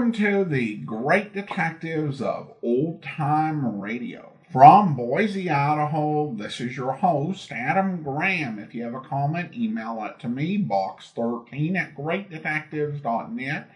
Welcome to the Great Detectives of Old Time Radio. From Boise, Idaho, this is your host, Adam Graham. If you have a comment, email it to me, box13@greatdetectives.net.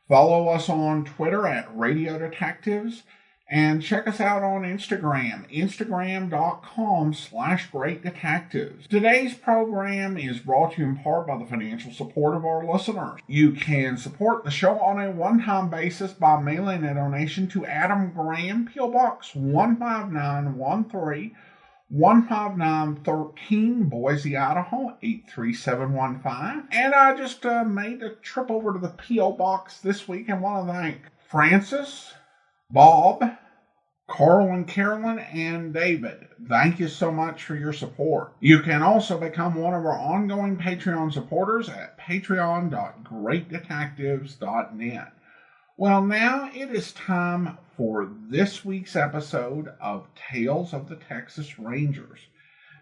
Follow us on Twitter at Radio Detectives. And check us out on Instagram, instagram.com/greatdetectives. Today's program is brought to you in part by the financial support of our listeners. You can support the show on a one-time basis by mailing a donation to Adam Graham, P.O. Box 15913, 15913, Boise, Idaho, 83715. And I just made a trip over to the P.O. Box this week and want to thank Francis, Bob, Carl and Carolyn, and David. Thank you so much for your support. You can also become one of our ongoing Patreon supporters at patreon.greatdetectives.net. Well, now it is time for this week's episode of Tales of the Texas Rangers.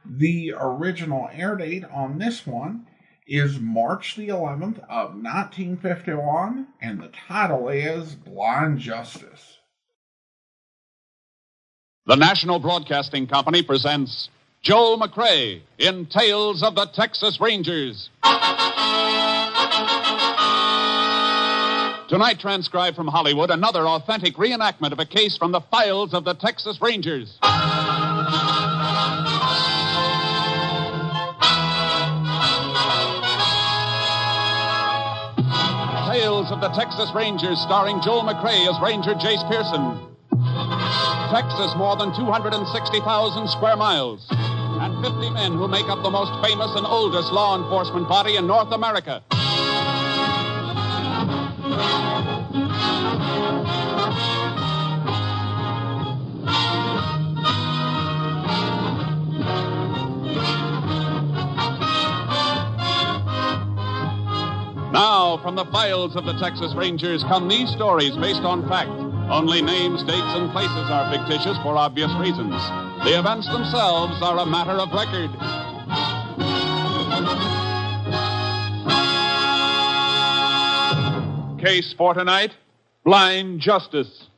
The original air date on this one is March the 11th of 1951, and the title is Blind Justice. The National Broadcasting Company presents Joel McCrea in Tales of the Texas Rangers. Tonight, transcribed from Hollywood, another authentic reenactment of a case from the files of the Texas Rangers. Tales of the Texas Rangers, starring Joel McCrea as Ranger Jace Pearson. Texas, more than 260,000 square miles, and 50 men who make up the most famous and oldest law enforcement body in North America. Now, from the files of the Texas Rangers come these stories based on fact. Only names, dates, and places are fictitious for obvious reasons. The events themselves are a matter of record. Case for tonight, Blind Justice.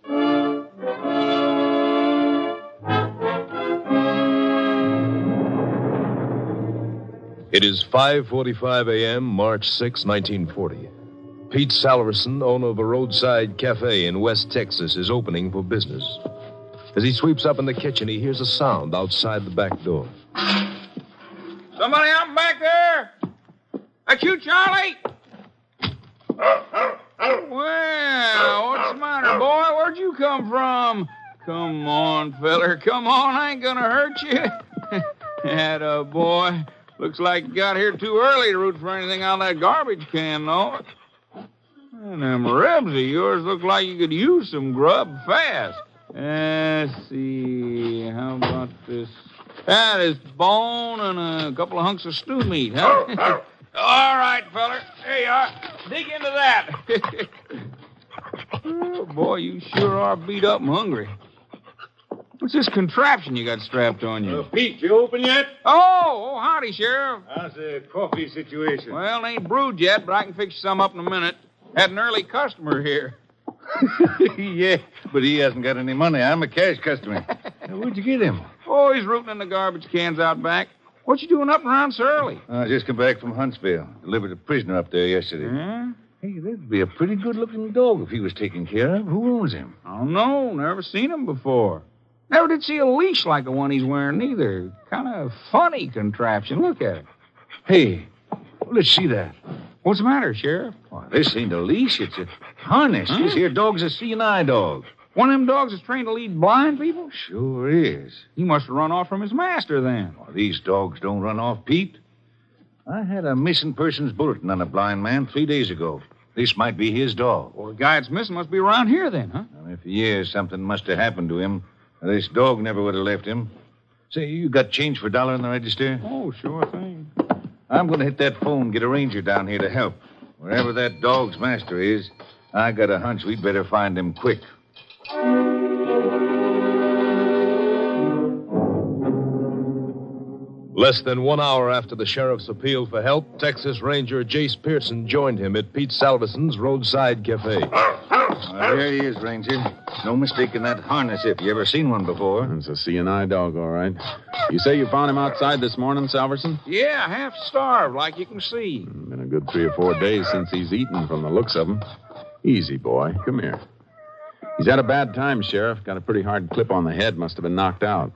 It is 5:45 a.m., March 6, 1940. Pete Salverson, owner of a roadside cafe in West Texas, is opening for business. As he sweeps up in the kitchen, he hears a sound outside the back door. Somebody out back there? That's you, Charlie? Well, what's the matter, boy? Where'd you come from? Come on, feller. Come on. I ain't gonna hurt you. Atta boy. Looks like you got here too early to root for anything out of that garbage can, though. And them ribs of yours look like you could use some grub fast. Let's see. How about this? That is bone and a couple of hunks of stew meat, huh? All right, feller. There you are. Dig into that. Oh, boy, you sure are beat up and hungry. What's this contraption you got strapped on you? Pete, you open yet? Oh, howdy, Sheriff. How's the coffee situation? Well, it ain't brewed yet, but I can fix you some up in a minute. Had an early customer here. Yeah, but he hasn't got any money. I'm a cash customer. Where'd you get him? Oh, he's rooting in the garbage cans out back. What you doing up and around so early? I just come back from Huntsville. Delivered a prisoner up there yesterday. Yeah? Hey, that'd be a pretty good-looking dog if he was taken care of. Who owns him? I don't know. Never seen him before. Never did see a leash like the one he's wearing, either. Kind of funny contraption. Look at it. Hey, let's see that. What's the matter, Sheriff? Oh, this ain't a leash. It's a harness. Huh? This here dog's a seeing-eye dog. One of them dogs is trained to lead blind people? Sure is. He must have run off from his master, then. Oh, these dogs don't run off, Pete. I had a missing persons bulletin on a blind man 3 days ago. This might be his dog. Well, the guy that's missing must be around here, then, huh? Well, if he is, something must have happened to him. This dog never would have left him. Say, you got change for a $1 in the register? Oh, sure thing. I'm going to hit that phone and get a ranger down here to help. Wherever that dog's master is, I got a hunch we'd better find him quick. Less than 1 hour after the sheriff's appeal for help, Texas Ranger Jace Pearson joined him at Pete Salverson's roadside cafe. There he is, Ranger. No mistaking that harness if you ever seen one before. It's a C&I dog, all right. You say you found him outside this morning, Salverson? Yeah, half starved, like you can see. Been a good 3 or 4 days since he's eaten from the looks of him. Easy, boy. Come here. He's had a bad time, Sheriff. Got a pretty hard clip on the head. Must have been knocked out.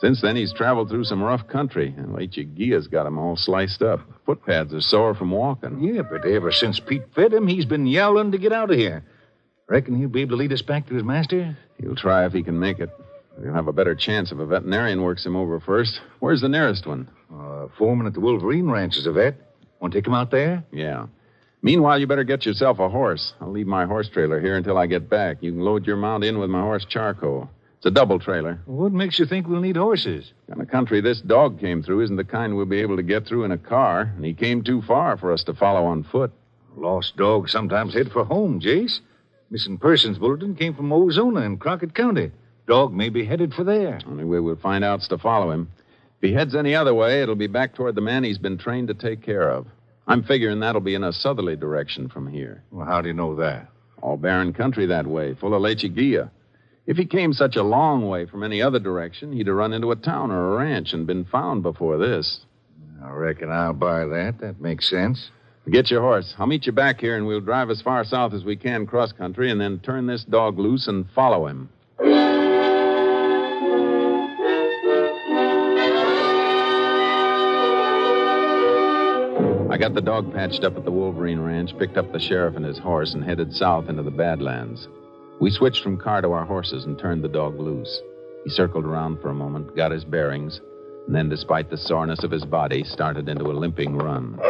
Since then, he's traveled through some rough country, and Lechuguia's got him all sliced up. Footpads are sore from walking. Yeah, but ever since Pete fed him, he's been yowling to get out of here. Reckon he'll be able to lead us back to his master? He'll try if he can make it. He'll have a better chance if a veterinarian works him over first. Where's the nearest one? Foreman at the Wolverine Ranch is a vet. Want to take him out there? Yeah. Meanwhile, you better get yourself a horse. I'll leave my horse trailer here until I get back. You can load your mount in with my horse Charcoal. It's a double trailer. What makes you think we'll need horses? The kind of country this dog came through isn't the kind we'll be able to get through in a car, and he came too far for us to follow on foot. Lost dogs sometimes head for home, Jace. Missing persons bulletin came from Ozona in Crockett County. Dog may be headed for there. Only way we'll find out's to follow him. If he heads any other way, it'll be back toward the man he's been trained to take care of. I'm figuring that'll be in a southerly direction from here. Well, how do you know that? All barren country that way, full of Lechuguia. If he came such a long way from any other direction, he'd have run into a town or a ranch and been found before this. I reckon I'll buy that. That makes sense. Get your horse. I'll meet you back here, and we'll drive as far south as we can cross-country and then turn this dog loose and follow him. I got the dog patched up at the Wolverine Ranch, picked up the sheriff and his horse, and headed south into the Badlands. We switched from car to our horses and turned the dog loose. He circled around for a moment, got his bearings, and then, despite the soreness of his body, started into a limping run.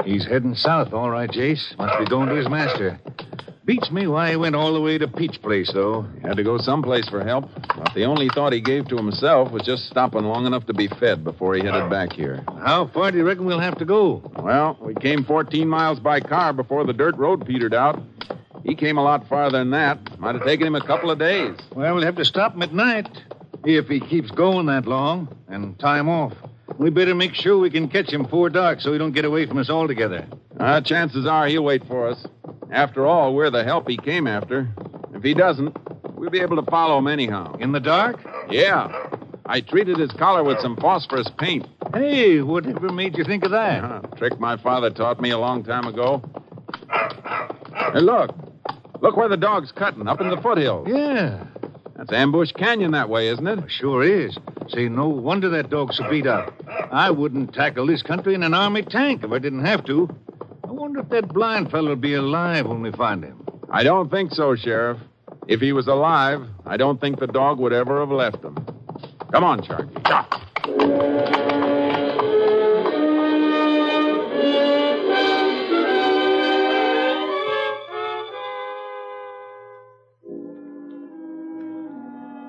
He's heading south, all right, Jace. Must be going to his master. Beats me why he went all the way to Pete's place, though. He had to go someplace for help. But the only thought he gave to himself was just stopping long enough to be fed before he headed back here. How far do you reckon we'll have to go? Well, we came 14 miles by car before the dirt road petered out. He came a lot farther than that. Might have taken him a couple of days. Well, we'll have to stop him at night. If he keeps going that long, and time off. We better make sure we can catch him before dark so he don't get away from us altogether. Chances are he'll wait for us. After all, we're the help he came after. If he doesn't, we'll be able to follow him anyhow. In the dark? Yeah. I treated his collar with some phosphorus paint. Hey, whatever made you think of that? Trick my father taught me a long time ago. Hey, look. Look where the dog's cutting, up in the foothills. Yeah. That's Ambush Canyon that way, isn't it? Sure is. Say, no wonder that dog's so beat up. I wouldn't tackle this country in an army tank if I didn't have to. I wonder if that blind fellow'll be alive when we find him. I don't think so, Sheriff. If he was alive, I don't think the dog would ever have left him. Come on, Sharky.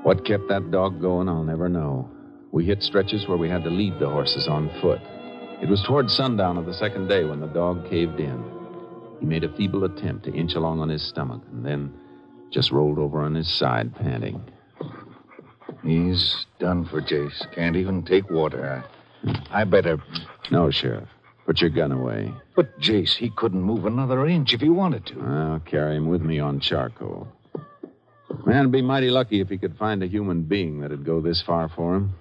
What kept that dog going, I'll never know. We hit stretches where we had to lead the horses on foot. It was toward sundown of the second day when the dog caved in. He made a feeble attempt to inch along on his stomach and then just rolled over on his side, panting. He's done for, Jace. Can't even take water. I better... No, Sheriff. Put your gun away. But, Jace, he couldn't move another inch if he wanted to. I'll carry him with me on Charcoal. Man'd be mighty lucky if he could find a human being that'd go this far for him.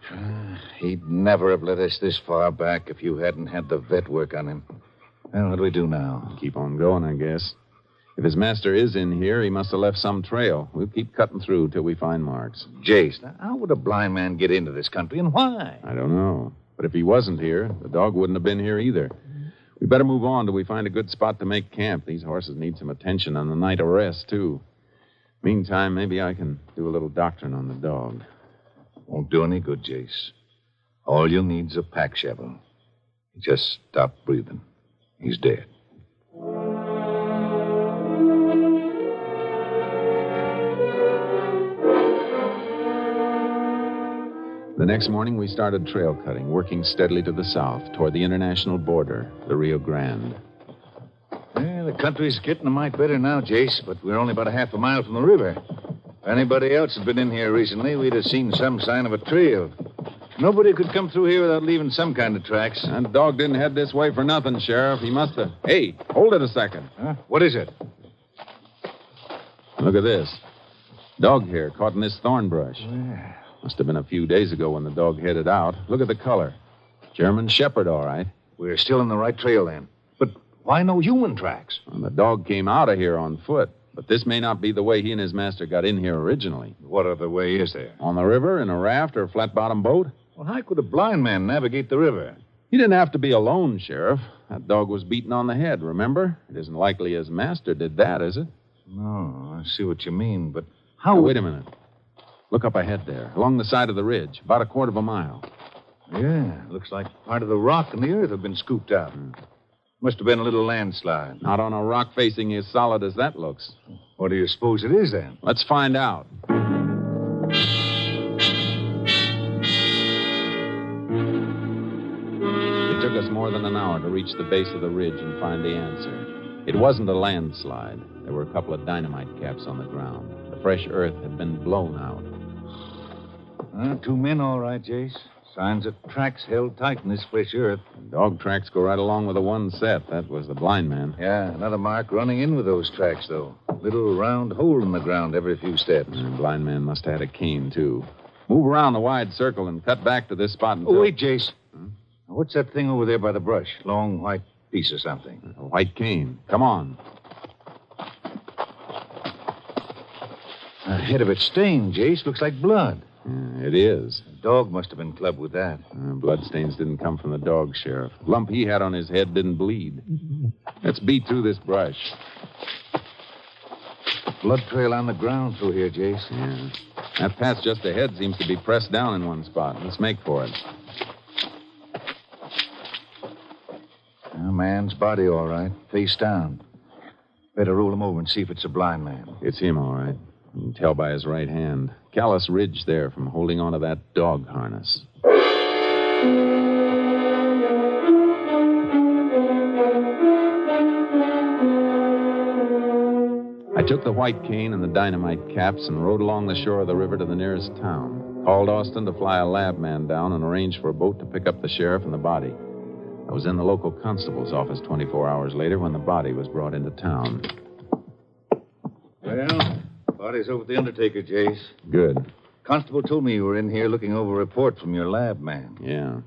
He'd never have led us this far back if you hadn't had the vet work on him. Well, what do we do now? Keep on going, I guess. If his master is in here, he must have left some trail. We'll keep cutting through till we find marks. Jace, now, how would a blind man get into this country and why? I don't know. But if he wasn't here, the dog wouldn't have been here either. We better move on till we find a good spot to make camp. These horses need some attention on the night of rest, too. Meantime, maybe I can do a little doctoring on the dog. Won't do any good, Jace. All you'll need's a pack shovel. He just stopped breathing. He's dead. The next morning, we started trail cutting, working steadily to the south, toward the international border, the Rio Grande. Well, the country's getting a mite better now, Jace, but we're only about a half a mile from the river. If anybody else had been in here recently, we'd have seen some sign of a trail. Nobody could come through here without leaving some kind of tracks. That dog didn't head this way for nothing, Sheriff. He must have... Hey, hold it a second. Huh? What is it? Look at this. Dog hair caught in this thorn brush. Yeah. Must have been a few days ago when the dog headed out. Look at the color. German Shepherd, all right. We're still on the right trail, then. But why no human tracks? Well, the dog came out of here on foot. But this may not be the way he and his master got in here originally. What other way is there? On the river, in a raft, or a flat-bottom boat? Well, how could a blind man navigate the river? He didn't have to be alone, Sheriff. That dog was beaten on the head, remember? It isn't likely his master did that, is it? No, I see what you mean, but how... Now, wait a minute. Look up ahead there, along the side of the ridge, about a quarter of a mile. Yeah, looks like part of the rock and the earth have been scooped out. Must have been a little landslide. Not on a rock facing as solid as that looks. What do you suppose it is, then? Let's find out. It took us more than an hour to reach the base of the ridge and find the answer. It wasn't a landslide. There were a couple of dynamite caps on the ground. The fresh earth had been blown out. Two men, all right, Jace. Signs of tracks held tight in this fresh earth. Dog tracks go right along with the one set. That was the blind man. Yeah, another mark running in with those tracks, though. Little round hole in the ground every few steps. The blind man must have had a cane, too. Move around the wide circle and cut back to this spot until... Oh, wait, Jace. What's that thing over there by the brush? Long white piece or something. A white cane. Come on. The head of it stained, Jace. Looks like blood. It is. The dog must have been clubbed with that. Bloodstains didn't come from the dog, Sheriff. Lump he had on his head didn't bleed. Let's beat through this brush. Blood trail on the ground through here, Jace. Yeah. That path just ahead seems to be pressed down in one spot. Let's make for it. A man's body, all right. Face down. Better roll him over and see if it's a blind man. It's him, all right. You can tell by his right hand. Callous ridge there from holding onto that dog harness. I took the white cane and the dynamite caps and rode along the shore of the river to the nearest town. Called Austin to fly a lab man down and arrange for a boat to pick up the sheriff and the body. I was in the local constable's office 24 hours later when the body was brought into town. Well, body's over at the undertaker, Jace. Good. Constable told me you were in here looking over a report from your lab man. Yeah.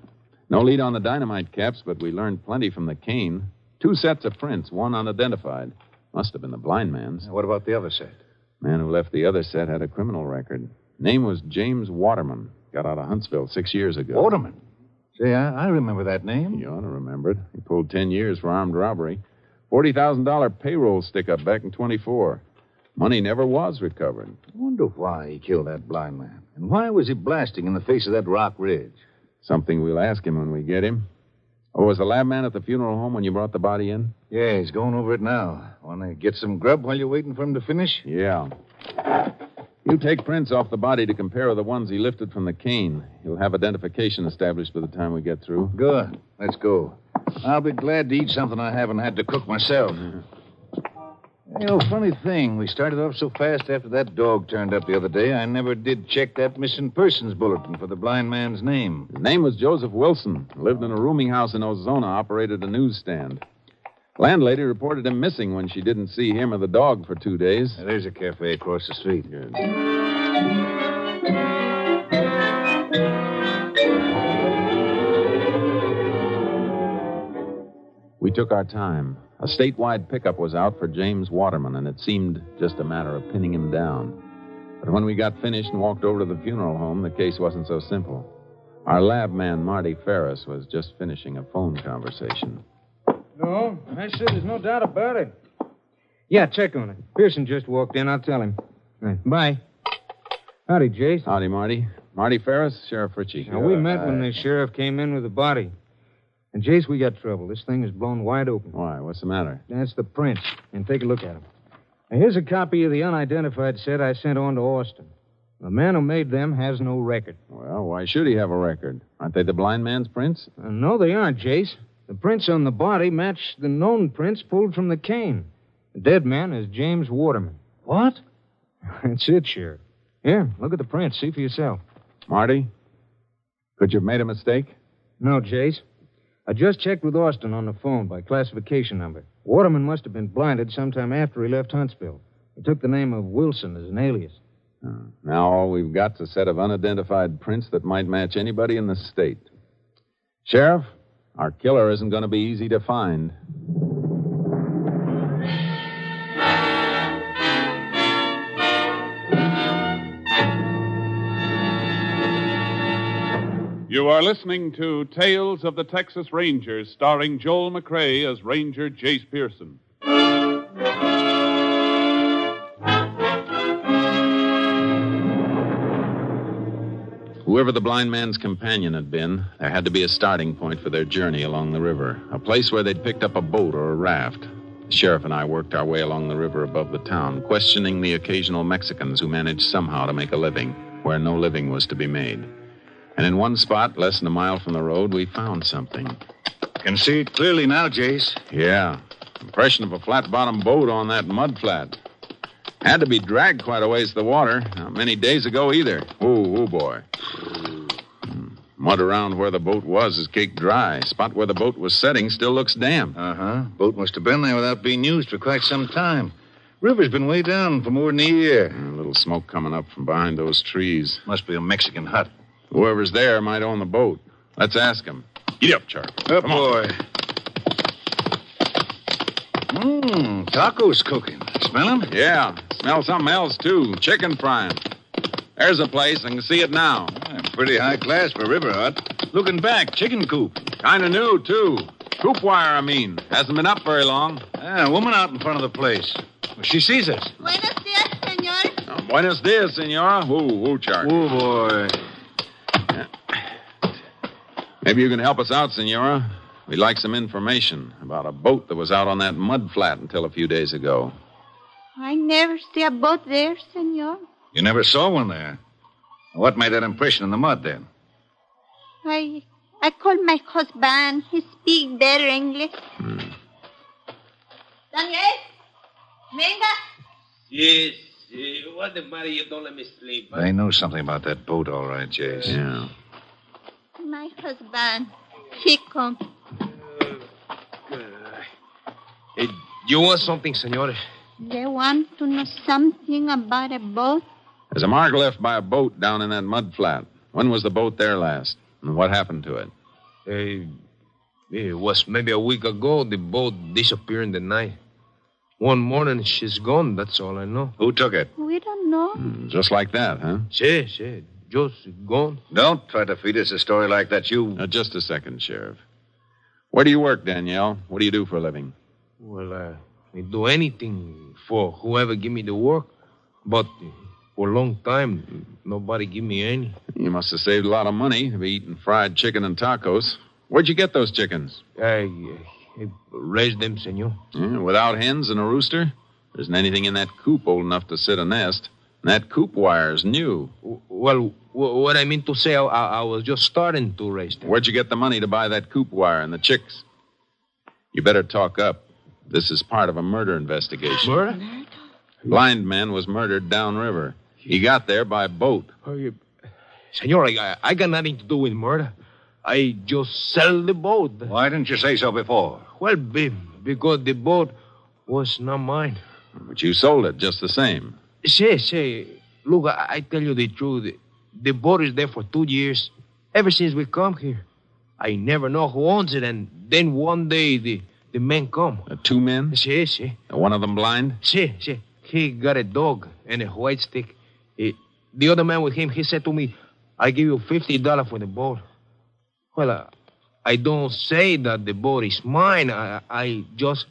No lead on the dynamite caps, but we learned plenty from the cane. 2 sets of prints, one unidentified. Must have been the blind man's. What about the other set? Man who left the other set had a criminal record. Name was James Waterman. Got out of Huntsville 6 years ago. Waterman? Say, I remember that name. You ought to remember it. He pulled 10 years for armed robbery. $40,000 payroll stick-up back in 24. Money never was recovered. I wonder why he killed that blind man. And why was he blasting in the face of that rock ridge? Something we'll ask him when we get him. Oh, was the lab man at the funeral home when you brought the body in? Yeah, he's going over it now. Want to get some grub while you're waiting for him to finish? Yeah. You take prints off the body to compare with the ones he lifted from the cane. You'll have identification established by the time we get through. Good. Let's go. I'll be glad to eat something I haven't had to cook myself. You know, funny thing. We started off so fast after that dog turned up the other day, I never did check that missing persons bulletin for the blind man's name. His name was Joseph Wilson. Lived in a rooming house in Ozona, operated a newsstand. Landlady reported him missing when she didn't see him or the dog for 2 days. There's a cafe across the street. Good. We took our time. A statewide pickup was out for James Waterman, and it seemed just a matter of pinning him down. But when we got finished and walked over to the funeral home, the case wasn't so simple. Our lab man, Marty Ferris, was just finishing a phone conversation. No, I said there's no doubt about it. Yeah, check on it. Pearson just walked in. I'll tell him. Right, bye. Howdy, Jace. Howdy, Marty. Marty Ferris, Sheriff Ritchie. Now, we met when the sheriff came in with the body. And, Jace, we got trouble. This thing is blown wide open. Why? What's the matter? That's the prints. And take a look at them. Now, here's a copy of the unidentified set I sent on to Austin. The man who made them has no record. Well, why should he have a record? Aren't they the blind man's prints? No, they aren't, Jace. The prints on the body match the known prints pulled from the cane. The dead man is James Waterman. What? That's it, Sheriff. Here, look at the prints. See for yourself. Marty? Could you have made a mistake? No, Jace. I just checked with Austin on the phone by classification number. Waterman must have been blinded sometime after he left Huntsville. He took the name of Wilson as an alias. Now all we've got's a set of unidentified prints that might match anybody in the state. Sheriff, our killer isn't going to be easy to find. You are listening to Tales of the Texas Rangers, starring Joel McCrea as Ranger Jace Pearson. Whoever the blind man's companion had been, there had to be a starting point for their journey along the river, a place where they'd picked up a boat or a raft. The sheriff and I worked our way along the river above the town, questioning the occasional Mexicans who managed somehow to make a living where no living was to be made. And in one spot, less than a mile from the road, we found something. Can see it clearly now, Jace. Yeah, impression of a flat-bottomed boat on that mud flat. Had to be dragged quite a ways to the water. Not many days ago either. Oh, boy. Mud around where the boat was is caked dry. Spot where the boat was setting still looks damp. Uh-huh. Boat must have been there without being used for quite some time. River's been way down for more than a year. A little smoke coming up from behind those trees. Must be a Mexican hut. Whoever's there might own the boat. Let's ask him. Get up, Charlie. Up, boy. Tacos cooking. Smell 'em? Yeah. Smell something else, too. Chicken frying. There's a place. I can see it now. Pretty high class for River Hut. Looking back, chicken coop. Kind of new, too. Coop wire, I mean. Hasn't been up very long. A woman out in front of the place. She sees us. Buenos dias, senor. Buenos dias, senora. Ooh, Charlie. Oh, boy. Yeah. Maybe you can help us out, senora. We'd like some information about a boat that was out on that mud flat until a few days ago. I never see a boat there, senor. You never saw one there? What made that impression in the mud, then? I called my husband. He speaks better English. Daniel? Venga? Yes. What the matter? You don't let me sleep. Huh? They know something about that boat, all right, Jace. Yeah. My husband. He come. You want something, senores? They want to know something about a boat. There's a mark left by a boat down in that mud flat. When was the boat there last? And what happened to it? It was maybe a week ago. The boat disappeared in the night. One morning, she's gone. That's all I know. Who took it? We don't know. Just like that, huh? She, just gone. Don't try to feed us a story like that. Just a second, Sheriff. Where do you work, Danielle? What do you do for a living? Well, I do anything for whoever give me the work. But for a long time, nobody give me any. You must have saved a lot of money to be eating fried chicken and tacos. Where'd you get those chickens? I raised them, senor. Yeah, without hens and a rooster? There isn't anything in that coop old enough to sit a nest. And that coop wire's new. Well, what I mean to say, I was just starting to raise them. Where'd you get the money to buy that coop wire and the chicks? You better talk up. This is part of a murder investigation. Murder? Blind man was murdered downriver. He got there by boat. Senor, I got nothing to do with murder. I just sell the boat. Why didn't you say so before? Well, because the boat was not mine. But you sold it just the same. Say, look, I tell you the truth. The boat is there for 2 years. Ever since we come here. I never know who owns it, and then one day the men come. 2 men? See. One of them blind? See. He got a dog and a white stick. The other man with him, he said to me, I give you $50 for the boat. Well, I don't say that the boat is mine. I just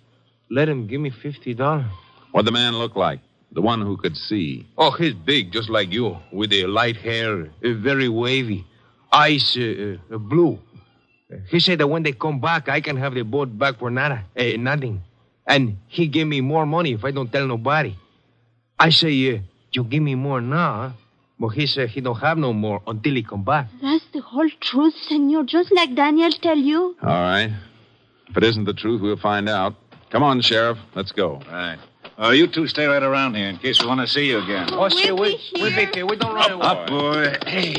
let him give me $50. What'd the man look like? The one who could see. Oh, he's big, just like you, with the light hair, very wavy, eyes blue. He said that when they come back, I can have the boat back for nothing. And he gave me more money if I don't tell nobody. I say, you give me more now, huh? But he said he don't have no more until he come back. That's the whole truth, senor, just like Daniel tell you. All right. If it isn't the truth, we'll find out. Come on, Sheriff. Let's go. Right. You two stay right around here in case we want to see you again. Oh, see, we don't run away. Up, boy. Hey.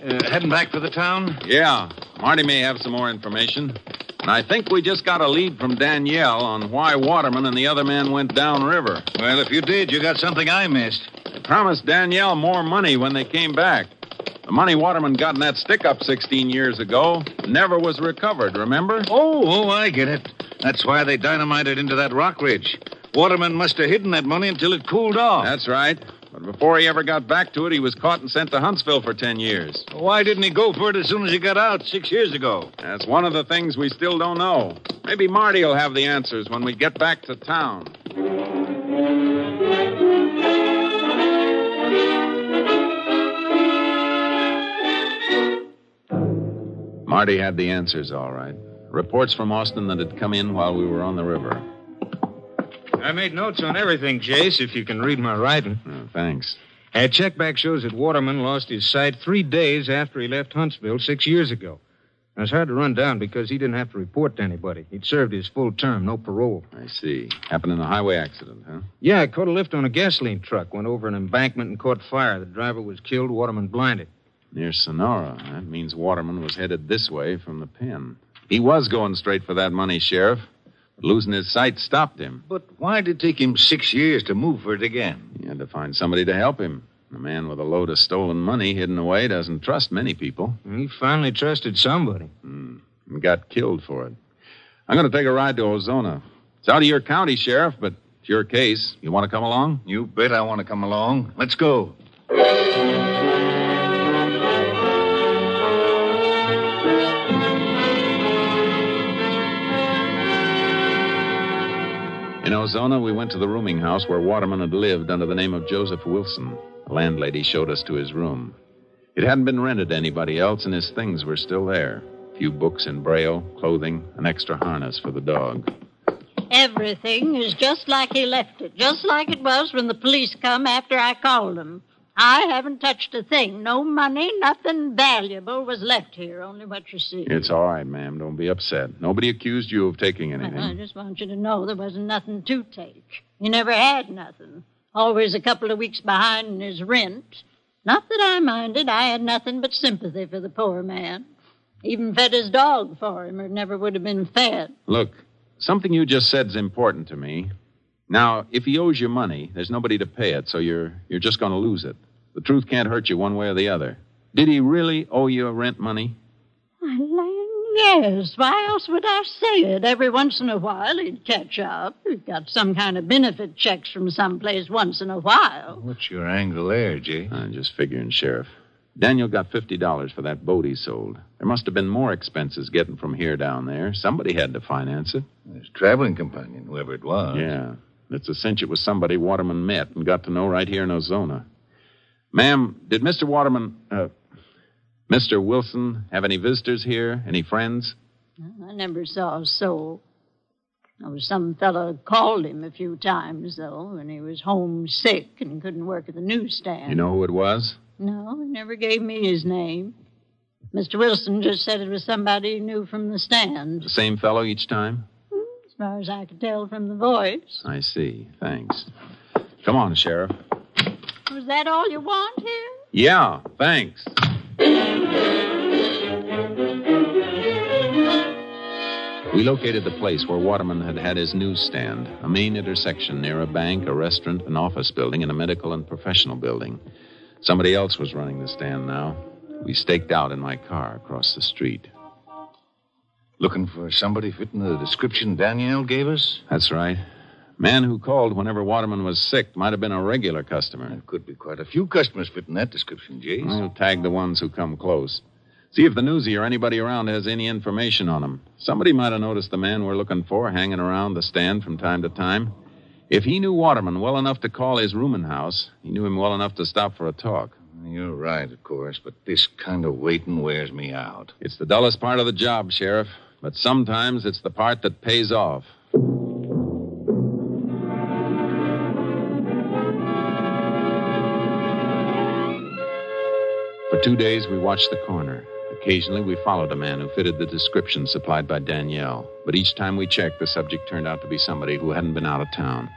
Heading back for the town? Yeah, Marty may have some more information. And I think we just got a lead from Danielle on why Waterman and the other man went downriver. Well, if you did, you got something I missed. They promised Danielle more money when they came back. The money Waterman got in that stick-up 16 years ago never was recovered, remember? Oh, I get it. That's why they dynamited into that rock ridge. Waterman must have hidden that money until it cooled off. That's right. But before he ever got back to it, he was caught and sent to Huntsville for 10 years. Why didn't he go for it as soon as he got out 6 years ago? That's one of the things we still don't know. Maybe Marty will have the answers when we get back to town. Marty had the answers, all right. Reports from Austin that had come in while we were on the river. I made notes on everything, Jace, if you can read my writing. Oh, thanks. A checkback shows that Waterman lost his sight 3 days after he left Huntsville 6 years ago. Now, it's hard to run down because he didn't have to report to anybody. He'd served his full term, no parole. I see. Happened in a highway accident, huh? Yeah, I caught a lift on a gasoline truck, went over an embankment and caught fire. The driver was killed, Waterman blinded. Near Sonora. That means Waterman was headed this way from the pen. He was going straight for that money, Sheriff. But losing his sight stopped him. But why did it take him 6 years to move for it again? He had to find somebody to help him. A man with a load of stolen money hidden away doesn't trust many people. He finally trusted somebody. And got killed for it. I'm going to take a ride to Ozona. It's out of your county, Sheriff, but it's your case. You want to come along? You bet I want to come along. Let's go. In Ozona, we went to the rooming house where Waterman had lived under the name of Joseph Wilson. The landlady showed us to his room. It hadn't been rented to anybody else, and his things were still there. A few books in Braille, clothing, an extra harness for the dog. Everything is just like he left it, just like it was when the police come after I called them. I haven't touched a thing. No money, nothing valuable was left here, only what you see. It's all right, ma'am. Don't be upset. Nobody accused you of taking anything. I just want you to know there wasn't nothing to take. He never had nothing. Always a couple of weeks behind in his rent. Not that I minded. I had nothing but sympathy for the poor man. Even fed his dog for him, or it never would have been fed. Look, something you just said's important to me. Now, if he owes you money, there's nobody to pay it, so you're just going to lose it. The truth can't hurt you one way or the other. Did he really owe you rent money? Yes. Why else would I say it? Every once in a while he'd catch up. He'd got some kind of benefit checks from someplace once in a while. What's your angle there, Jay? I'm just figuring, Sheriff. Daniel got $50 for that boat he sold. There must have been more expenses getting from here down there. Somebody had to finance it. His traveling companion, whoever it was. Yeah. It's a cinch it was somebody Waterman met and got to know right here in Ozona. Ma'am, did Mr. Wilson have any visitors here? Any friends? I never saw a soul. There was some fellow called him a few times, though, when he was homesick and couldn't work at the newsstand. You know who it was? No, he never gave me his name. Mr. Wilson just said it was somebody he knew from the stand. The same fellow each time? As far as I could tell from the voice. I see. Thanks. Come on, Sheriff. Was that all you want here? Yeah, thanks. We located the place where Waterman had had his newsstand, a main intersection near a bank, a restaurant, an office building, and a medical and professional building. Somebody else was running the stand now. We staked out in my car across the street. Looking for somebody fitting the description Danielle gave us? That's right. Man who called whenever Waterman was sick might have been a regular customer. There could be quite a few customers fitting that description, Jace. We'll tag the ones who come close. See if the newsie or anybody around has any information on him. Somebody might have noticed the man we're looking for hanging around the stand from time to time. If he knew Waterman well enough to call his rooming house, he knew him well enough to stop for a talk. You're right, of course, but this kind of waiting wears me out. It's the dullest part of the job, Sheriff, but sometimes it's the part that pays off. For 2 days, we watched the corner. Occasionally, we followed a man who fitted the description supplied by Danielle. But each time we checked, the subject turned out to be somebody who hadn't been out of town.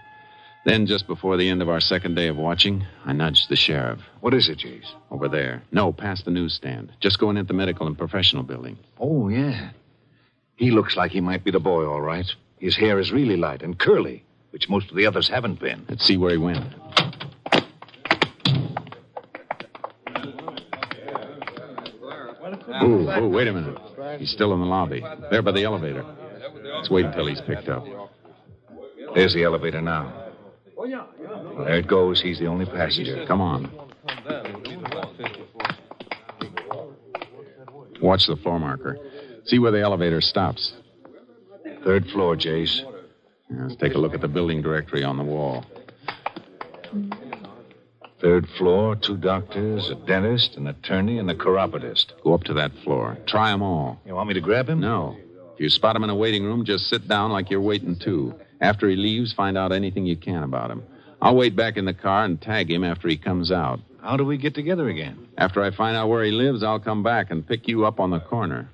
Then, just before the end of our second day of watching, I nudged the sheriff. What is it, Jace? Over there. No, past the newsstand. Just going into the medical and professional building. Oh, yeah. He looks like he might be the boy, all right. His hair is really light and curly, which most of the others haven't been. Let's see where he went. Oh, wait a minute. He's still in the lobby. There by the elevator. Let's wait until he's picked up. There's the elevator now. Well, there it goes. He's the only passenger. Come on. Watch the floor marker. See where the elevator stops. 3rd floor, Jace. Let's take a look at the building directory on the wall. 3rd floor, 2 doctors, a dentist, an attorney, and a chiropodist. Go up to that floor. Try them all. You want me to grab him? No. If you spot him in a waiting room, just sit down like you're waiting too. After he leaves, find out anything you can about him. I'll wait back in the car and tag him after he comes out. How do we get together again? After I find out where he lives, I'll come back and pick you up on the corner.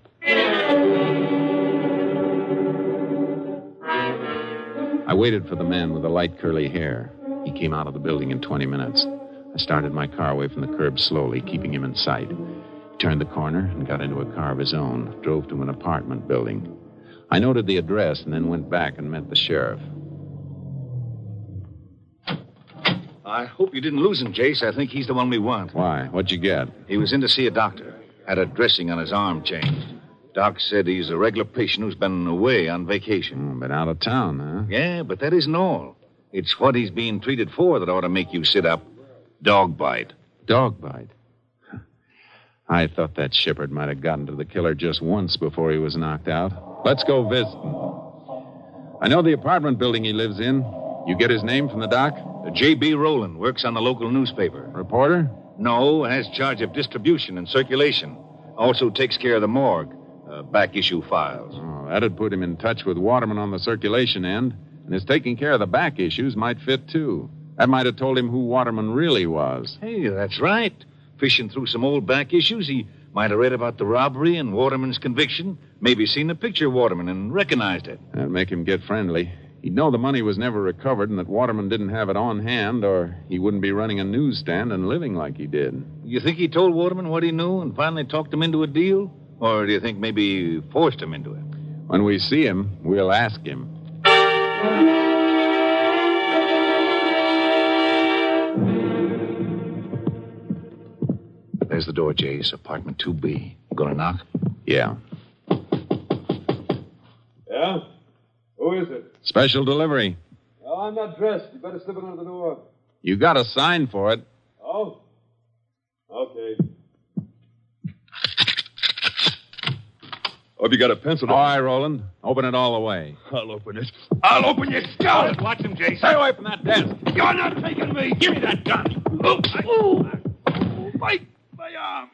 I waited for the man with the light curly hair. He came out of the building in 20 minutes. I started my car away from the curb slowly, keeping him in sight. He turned the corner and got into a car of his own, drove to an apartment building. I noted the address and then went back and met the sheriff. I hope you didn't lose him, Jace. I think he's the one we want. Why? What'd you get? He was in to see a doctor. Had a dressing on his arm changed. Doc said he's a regular patient who's been away on vacation. Been out of town, huh? Yeah, but that isn't all. It's what he's being treated for that ought to make you sit up. Dog bite. Dog bite? I thought that shepherd might have gotten to the killer just once before he was knocked out. Let's go visit him. I know the apartment building he lives in. You get his name from the doc? J.B. Rowland works on the local newspaper. Reporter? No, has charge of distribution and circulation. Also takes care of the morgue. Back issue files. Oh, that'd put him in touch with Waterman on the circulation end. And his taking care of the back issues might fit, too. That might have told him who Waterman really was. Hey, that's right. Fishing through some old back issues, he might have read about the robbery and Waterman's conviction. Maybe seen the picture of Waterman and recognized it. That'd make him get friendly. He'd know the money was never recovered and that Waterman didn't have it on hand, or he wouldn't be running a newsstand and living like he did. You think he told Waterman what he knew and finally talked him into a deal? Or do you think maybe he forced him into it? When we see him, we'll ask him. There's the door, Jace. Apartment 2B. You gonna knock? Yeah. Yeah? Who is it? Special delivery. Oh, I'm not dressed. You better slip it under the door. You got a sign for it. Oh? Okay. Oh, have you got a pencil? All right, Roland. Open it all the way. I'll open it. I'll open you, scout! Watch him, Jace. Stay away from that desk. You're not taking me! Give me that gun! My arm!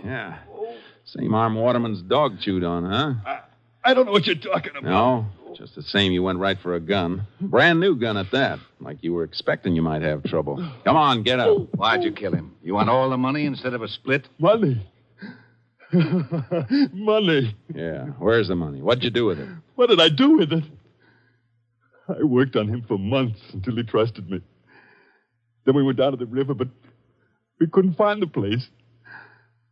Yeah. Same arm Waterman's dog chewed on, huh? I don't know what you're talking about. No, just the same you went right for a gun. Brand new gun at that. Like you were expecting you might have trouble. Come on, get up. Why'd you kill him? You want all the money instead of a split? Money. Money. Yeah, where's the money? What'd you do with it? What did I do with it? I worked on him for months until he trusted me. Then we went down to the river, but we couldn't find the place.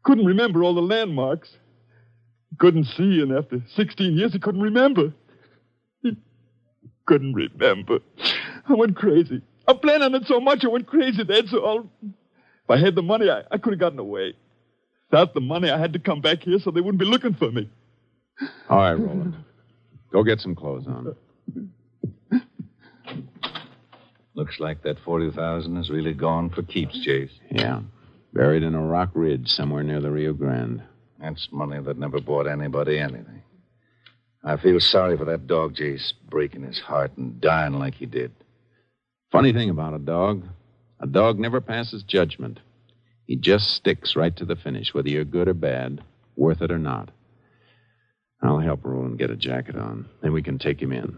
Couldn't remember all the landmarks. Couldn't see, and after 16 years, he couldn't remember. He couldn't remember. I went crazy. I planned on it so much, I went crazy. That's all. If I had the money, I could have gotten away. Without the money, I had to come back here so they wouldn't be looking for me. All right, Roland. Go get some clothes on. Looks like that 40,000 is really gone for keeps, Jace. Yeah. Buried in a rock ridge somewhere near the Rio Grande. That's money that never bought anybody anything. I feel sorry for that dog, Jace, breaking his heart and dying like he did. Funny thing about a dog never passes judgment. He just sticks right to the finish, whether you're good or bad, worth it or not. I'll help Roland get a jacket on. Then we can take him in.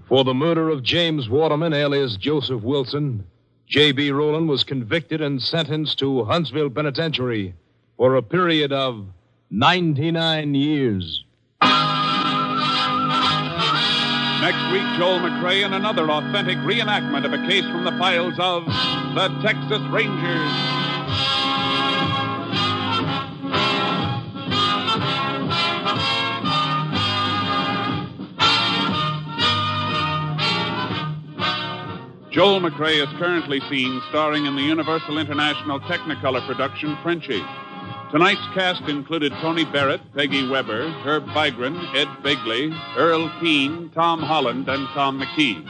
For the murder of James Waterman, alias Joseph Wilson, J.B. Rowland was convicted and sentenced to Huntsville Penitentiary for a period of 99 years. Next week, Joel McCrea in another authentic reenactment of a case from the files of the Texas Rangers. Joel McCrea is currently seen starring in the Universal International Technicolor production Frenchie. Tonight's cast included Tony Barrett, Peggy Weber, Herb Vigran, Ed Begley, Earl Keane, Tom Holland, and Tom McKee.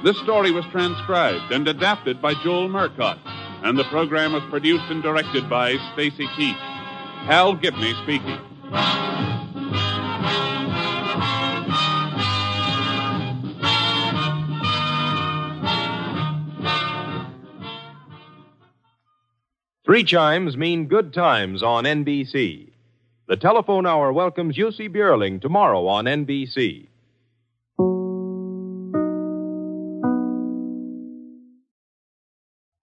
This story was transcribed and adapted by Joel Murcott, and the program was produced and directed by Stacy Keach. Hal Gibney speaking. Three chimes mean good times on NBC. The telephone hour welcomes Jussi Björling tomorrow on NBC.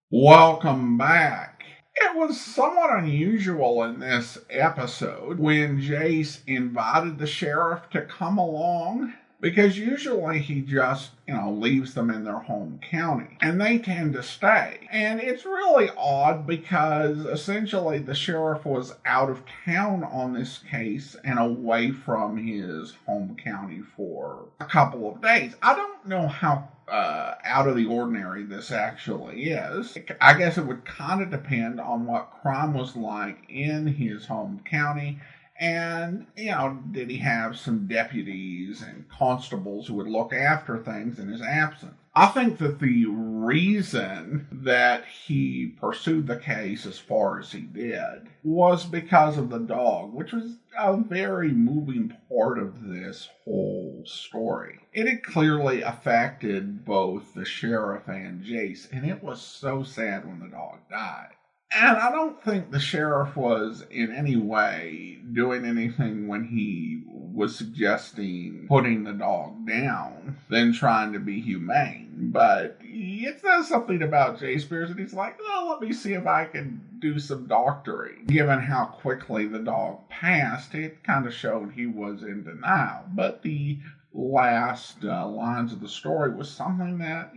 Welcome back. It was somewhat unusual in this episode when Jace invited the sheriff to come along, because usually he just, leaves them in their home county, and they tend to stay. And it's really odd because essentially the sheriff was out of town on this case and away from his home county for a couple of days. I don't know how out of the ordinary this actually is. I guess it would kind of depend on what crime was like in his home county. And, did he have some deputies and constables who would look after things in his absence? I think that the reason that he pursued the case as far as he did was because of the dog, which was a very moving part of this whole story. It had clearly affected both the sheriff and Jace, and it was so sad when the dog died. And I don't think the sheriff was in any way doing anything when he was suggesting putting the dog down than trying to be humane. But it says something about Jace Pierce, and he's like, well, let me see if I can do some doctoring. Given how quickly the dog passed, it kind of showed he was in denial. But the last lines of the story was something that,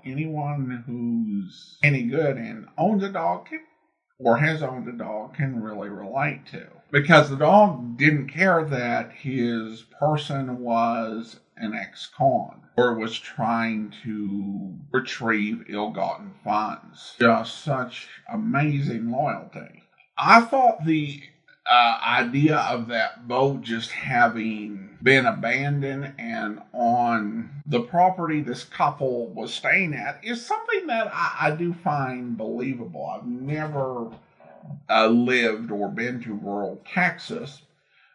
anyone who's any good and owns a dog or has owned a dog can really relate to. Because the dog didn't care that his person was an ex-con or was trying to retrieve ill-gotten funds. Just such amazing loyalty. I thought the idea of that boat just having been abandoned and on the property this couple was staying at is something that I do find believable. I've never lived or been to rural Texas,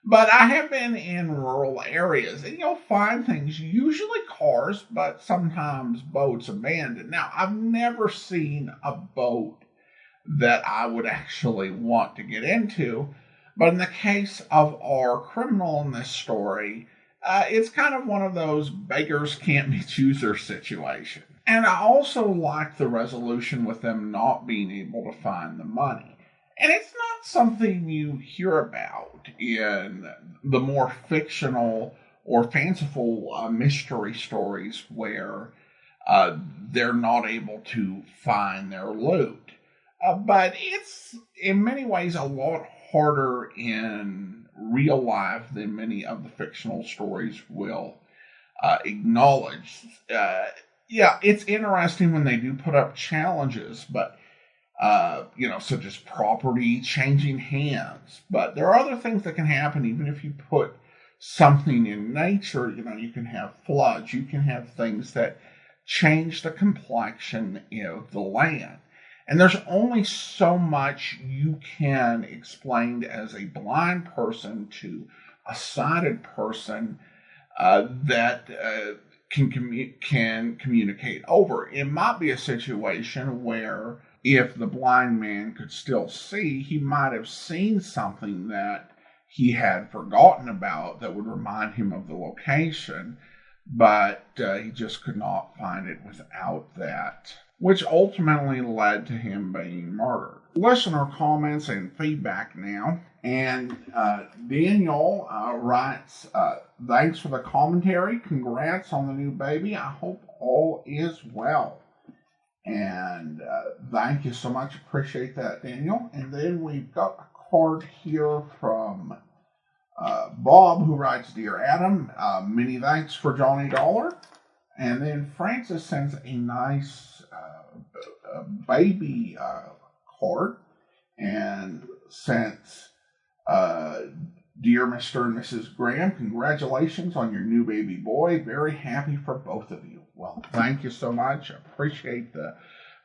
but I have been in rural areas, and you'll find things, usually cars, but sometimes boats abandoned. Now, I've never seen a boat that I would actually want to get into, but in the case of our criminal in this story, it's kind of one of those beggars can't be choosers situation. And I also like the resolution with them not being able to find the money. And it's not something you hear about in the more fictional or fanciful mystery stories where they're not able to find their loot. But it's, in many ways, a lot harder in real life than many of the fictional stories will acknowledge. It's interesting when they do put up challenges, but such as property changing hands. But there are other things that can happen even if you put something in nature. You can have floods. You can have things that change the complexion of the land. And there's only so much you can explain as a blind person to a sighted person that can communicate over. It might be a situation where if the blind man could still see, he might have seen something that he had forgotten about that would remind him of the location. but he just could not find it without that, which ultimately led to him being murdered. Listener comments and feedback now. And Daniel writes, thanks for the commentary. Congrats on the new baby. I hope all is well. And thank you so much. Appreciate that, Daniel. And then we've got a card here from Bob, who writes, Dear Adam, many thanks for Johnny Dollar. And then Francis sends a nice baby card. And since Dear Mr. and Mrs. Graham, congratulations on your new baby boy. Very happy for both of you. Well, thank you so much. I appreciate the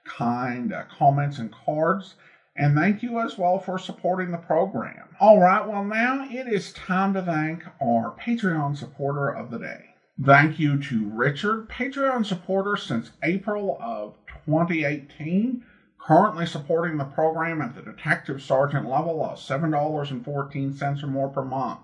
kind comments and cards. And thank you as well for supporting the program. All right, well, now it is time to thank our Patreon supporter of the day. Thank you to Richard, Patreon supporter since April of 2018. Currently supporting the program at the Detective Sergeant level of $7.14 or more per month.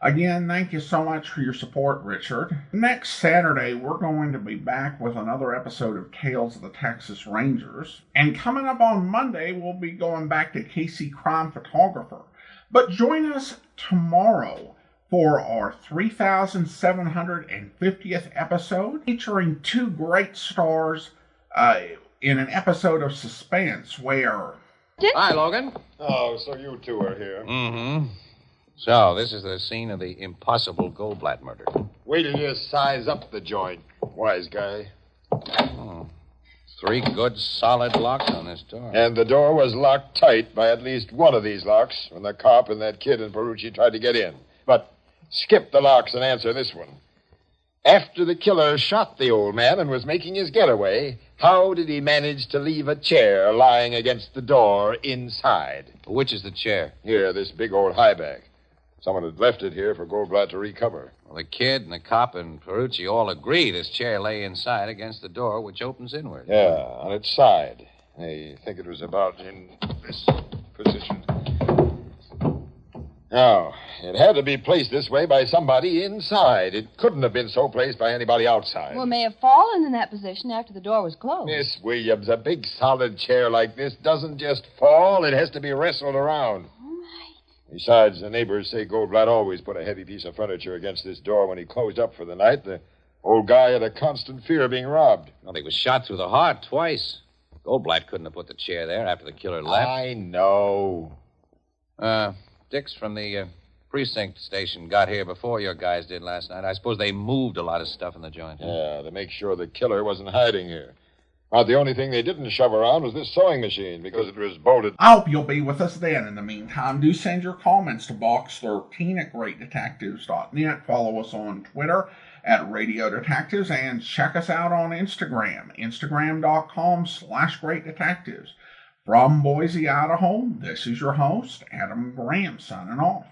Again, thank you so much for your support, Richard. Next Saturday, we're going to be back with another episode of Tales of the Texas Rangers. And coming up on Monday, we'll be going back to Casey Crime Photographer. But join us tomorrow for our 3,750th episode, featuring two great stars in an episode of Suspense where... Hi, Logan. Oh, so you two are here. Mm-hmm. So, this is the scene of the impossible Goldblatt murder. Wait till you size up the joint, wise guy. Oh. 3 good, solid locks on this door. And the door was locked tight by at least one of these locks when the cop and that kid and Perucci tried to get in. But skip the locks and answer this one. After the killer shot the old man and was making his getaway, how did he manage to leave a chair lying against the door inside? Which is the chair? Here, this big old high back. Someone had left it here for Goldblatt to recover. Well, the kid and the cop and Perucci all agree this chair lay inside against the door, which opens inward. Yeah, on its side. They think it was about in this position. Now, it had to be placed this way by somebody inside. It couldn't have been so placed by anybody outside. Well, it may have fallen in that position after the door was closed. Miss Williams, a big solid chair like this doesn't just fall. It has to be wrestled around. All right. Besides, the neighbors say Goldblatt always put a heavy piece of furniture against this door when he closed up for the night. The old guy had a constant fear of being robbed. Well, he was shot through the heart twice. Goldblatt couldn't have put the chair there after the killer left. I know. Dix from the precinct station got here before your guys did last night. I suppose they moved a lot of stuff in the joint. Yeah, to make sure the killer wasn't hiding here. About the only thing they didn't shove around was this sewing machine because it was bolted. I hope you'll be with us then. In the meantime, do send your comments to box13@greatdetectives.net. Follow us on Twitter at Radio Detectives and check us out on Instagram, instagram.com/greatdetectives. From Boise, Idaho, this is your host, Adam Graham, signing off.